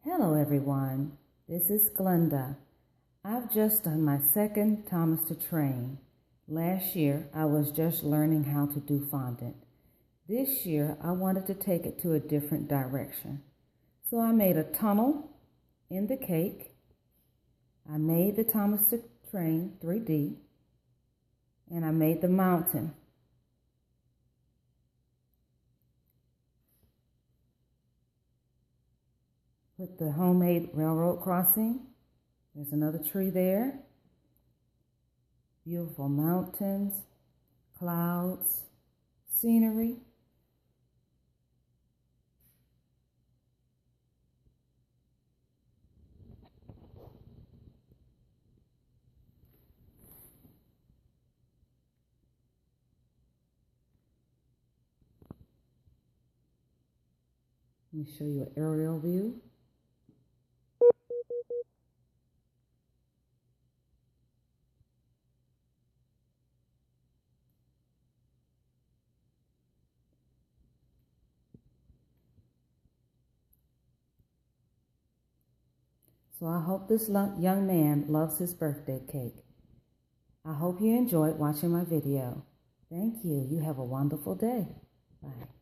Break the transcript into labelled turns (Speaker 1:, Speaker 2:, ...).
Speaker 1: Hello everyone, this is Glenda. I've just done my second Thomas to Train. Last year I was just learning how to do fondant. This year I wanted to take it to a different direction. So I made a tunnel in the cake. I made the Thomas to Train 3D and I made the mountain. Put the homemade railroad crossing. There's another tree there. Beautiful mountains, clouds, scenery. Let me show you an aerial view. So I hope this young man loves his birthday cake. I hope you enjoyed watching my video. Thank you. You have a wonderful day. Bye.